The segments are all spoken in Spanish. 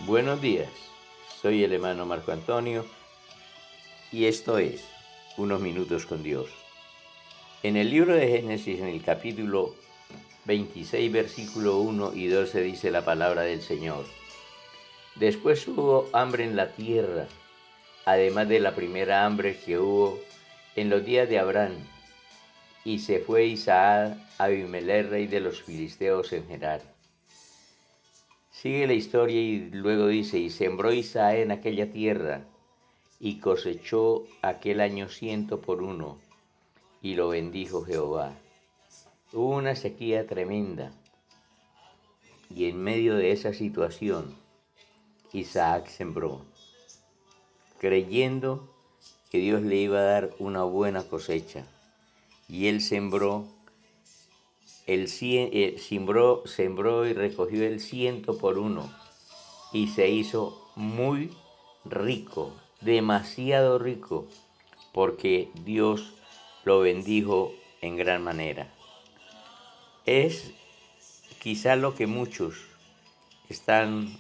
Buenos días, soy el hermano Marco Antonio y esto es Unos Minutos con Dios. En el libro de Génesis, en el capítulo 26, versículo 1 y 12 dice la palabra del Señor. Después hubo hambre en la tierra, además de la primera hambre que hubo en los días de Abraham, y se fue Isaac a Abimelech, rey de los filisteos en Gerar. Sigue la historia y luego dice, y sembró Isaac en aquella tierra, y cosechó aquel año 100 por 1, y lo bendijo Jehová. Hubo una sequía tremenda, y en medio de esa situación, Isaac sembró, creyendo que Dios le iba a dar una buena cosecha. Y él sembró sembró y recogió el 100 por 1 y se hizo muy rico, demasiado rico, porque Dios lo bendijo en gran manera. Es quizá lo que muchos están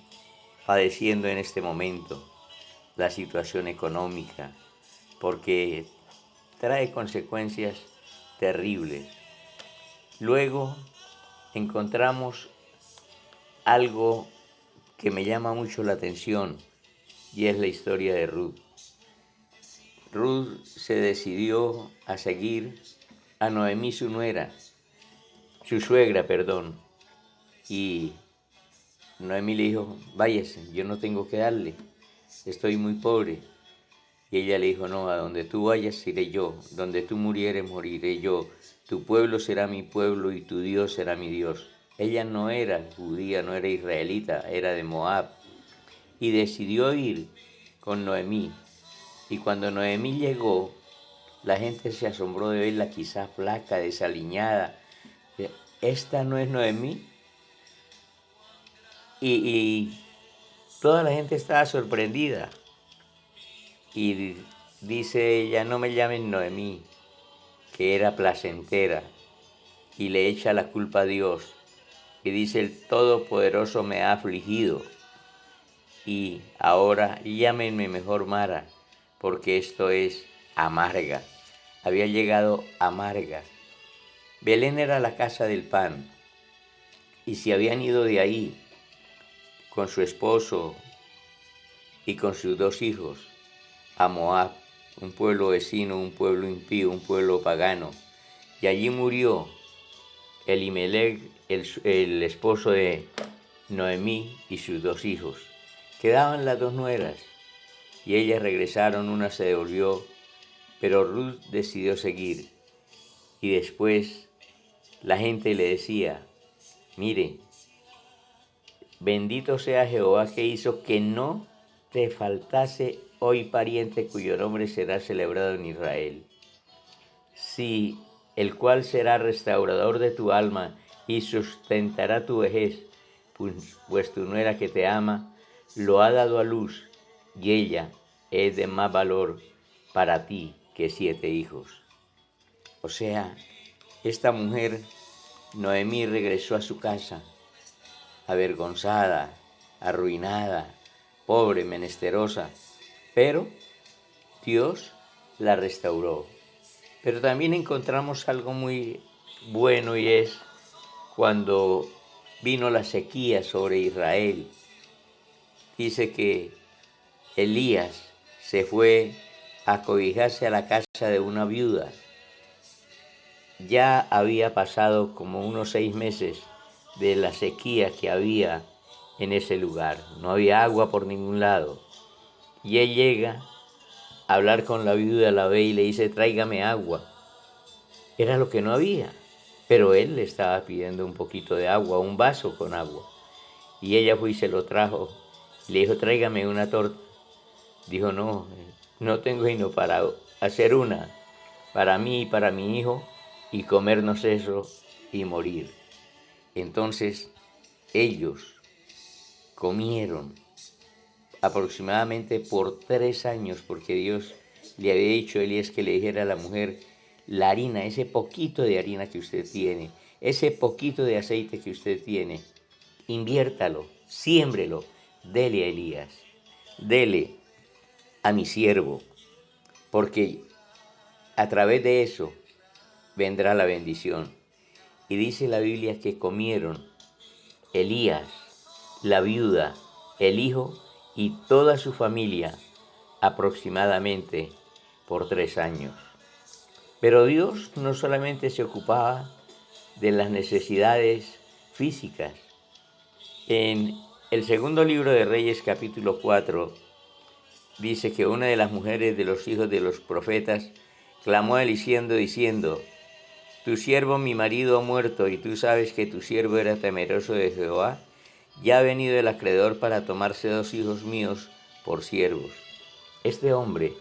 padeciendo en este momento, la situación económica, porque trae consecuencias terribles. Luego encontramos algo que me llama mucho la atención y es la historia de Ruth. Ruth se decidió a seguir a Noemí, su suegra, y Noemí le dijo, váyase, yo no tengo que darle, estoy muy pobre. Y ella le dijo, no, a donde tú vayas iré yo, donde tú murieres moriré yo, tu pueblo será mi pueblo y tu Dios será mi Dios. Ella no era judía, no era israelita, era de Moab, y decidió ir con Noemí. Y cuando Noemí llegó, la gente se asombró de verla quizá flaca, desaliñada. ¿Esta no es Noemí? Y toda la gente estaba sorprendida. Y dice ella, no me llamen Noemí, que era placentera, y le echa la culpa a Dios. Y dice, el Todopoderoso me ha afligido, y ahora llámenme mejor Mara, porque esto es amarga. Había llegado amarga. Belén era la casa del pan, y se habían ido de ahí con su esposo y con sus 2 hijos a Moab, un pueblo vecino, un pueblo impío, un pueblo pagano. Y allí murió Elimelech, el esposo de Noemí, y sus 2 hijos. Quedaban las 2 nueras, y ellas regresaron, una se devolvió, pero Ruth decidió seguir. Y después la gente le decía, mire, bendito sea Jehová que hizo que no te faltase hoy pariente cuyo nombre será celebrado en Israel. Sí, el cual será restaurador de tu alma y sustentará tu vejez, pues tu nuera que te ama lo ha dado a luz, y ella es de más valor para ti que 7 hijos. O sea, esta mujer, Noemí, regresó a su casa, avergonzada, arruinada, pobre, menesterosa, pero Dios la restauró. Pero también encontramos algo muy bueno, y es cuando vino la sequía sobre Israel. Dice que Elías se fue a cobijarse a la casa de una viuda. Ya había pasado como unos 6 meses de la sequía que había en ese lugar. No había agua por ningún lado. Y él llega a hablar con la viuda, la ve y le dice, tráigame agua. Era lo que no había, pero él le estaba pidiendo un poquito de agua, un vaso con agua. Y ella fue y se lo trajo. Le dijo, tráigame una torta. Dijo, no, no tengo sino para hacer una, para mí y para mi hijo, y comernos eso y morir. Entonces ellos comieron aproximadamente por 3 años, porque Dios le había dicho a Elías que le dijera a la mujer, la harina, ese poquito de harina que usted tiene, ese poquito de aceite que usted tiene, inviértalo, siémbrelo, dele a Elías, dele a mi siervo, porque a través de eso vendrá la bendición. Y dice la Biblia que comieron Elías, la viuda, el hijo y toda su familia aproximadamente por 3 años. Pero Dios no solamente se ocupaba de las necesidades físicas. En el segundo libro de Reyes, capítulo 4, dice que una de las mujeres de los hijos de los profetas clamó a Eliseo diciendo: tu siervo mi marido ha muerto, y tú sabes que tu siervo era temeroso de Jehová. Ya ha venido el acreedor para tomarse 2 hijos míos por siervos. Este hombre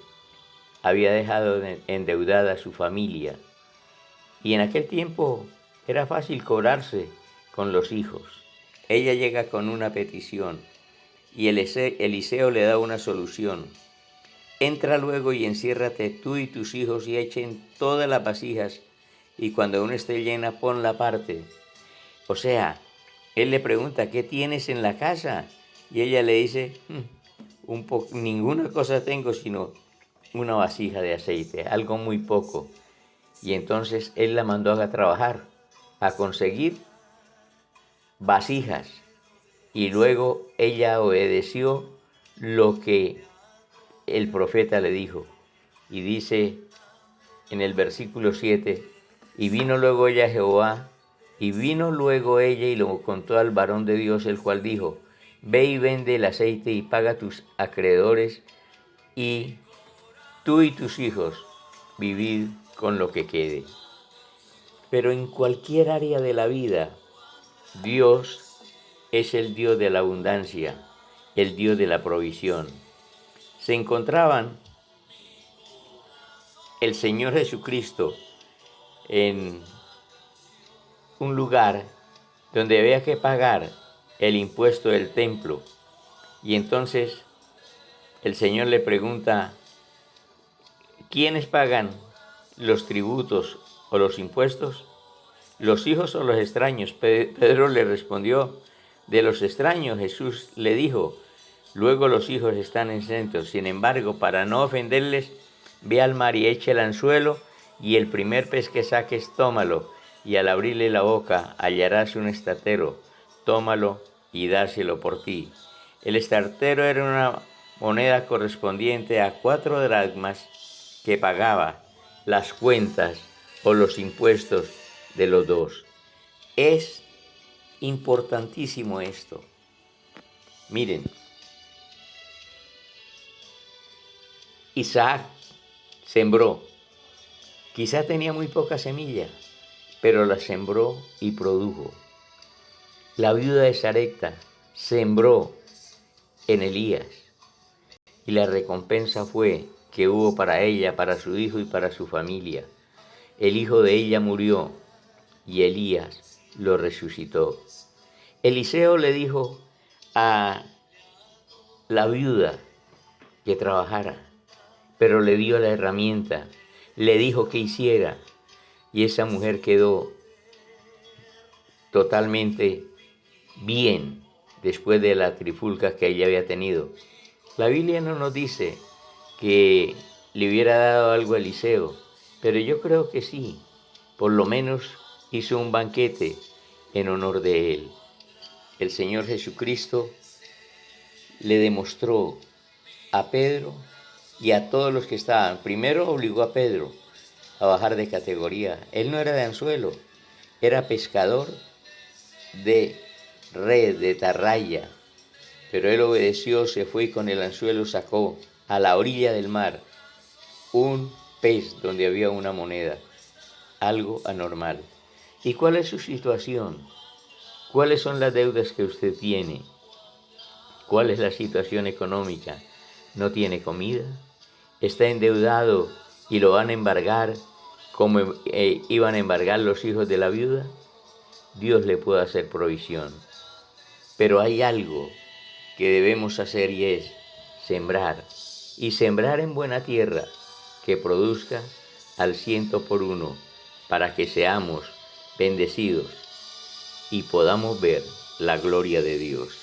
había dejado endeudada a su familia, y en aquel tiempo era fácil cobrarse con los hijos. Ella llega con una petición, y Eliseo le da una solución. Entra luego y enciérrate tú y tus hijos y echen todas las vasijas, y cuando una esté llena, ponla aparte. O sea, él le pregunta: ¿qué tienes en la casa? Y ella le dice: ninguna cosa tengo sino una vasija de aceite, algo muy poco. Y entonces él la mandó a trabajar, a conseguir vasijas. Y luego ella obedeció lo que el profeta le dijo. Y dice en el versículo 7, y vino luego ella y lo contó al varón de Dios, el cual dijo: ve y vende el aceite y paga a tus acreedores, y tú y tus hijos vivid con lo que quede. Pero en cualquier área de la vida, Dios es el Dios de la abundancia, el Dios de la provisión. Se encontraban el Señor Jesucristo en un lugar donde había que pagar el impuesto del templo. Y entonces el Señor le pregunta: ¿quiénes pagan los tributos o los impuestos? ¿Los hijos o los extraños? Pedro le respondió: de los extraños. Jesús le dijo: luego los hijos están exentos. Sin embargo, para no ofenderles, ve al mar y echa el anzuelo, y el primer pez que saques, tómalo, y al abrirle la boca hallarás un estatero. Tómalo y dáselo por ti. El estatero era una moneda correspondiente a 4 dracmas que pagaba las cuentas o los impuestos de los dos. Es importantísimo esto. Miren, Isaac sembró. Quizá tenía muy poca semilla, pero la sembró y produjo. La viuda de Sarepta sembró en Elías, y la recompensa fue que hubo para ella, para su hijo y para su familia. El hijo de ella murió y Elías lo resucitó. Eliseo le dijo a la viuda que trabajara, pero le dio la herramienta, le dijo que hiciera, y esa mujer quedó totalmente bien después de la trifulca que ella había tenido. La Biblia no nos dice que le hubiera dado algo a Eliseo, pero yo creo que sí, por lo menos hizo un banquete en honor de él. El Señor Jesucristo le demostró a Pedro y a todos los que estaban. Primero obligó a Pedro a bajar de categoría. Él no era de anzuelo, era pescador de red, de atarraya. Pero él obedeció, se fue y con el anzuelo sacó a la orilla del mar un pez donde había una moneda. Algo anormal. ¿Y cuál es su situación? ¿Cuáles son las deudas que usted tiene? ¿Cuál es la situación económica? ¿No tiene comida? ¿Está endeudado y lo van a embargar como iban a embargar los hijos de la viuda? Dios le puede hacer provisión. Pero hay algo que debemos hacer, y es sembrar. Y sembrar en buena tierra que produzca al 100 por 1, para que seamos bendecidos y podamos ver la gloria de Dios.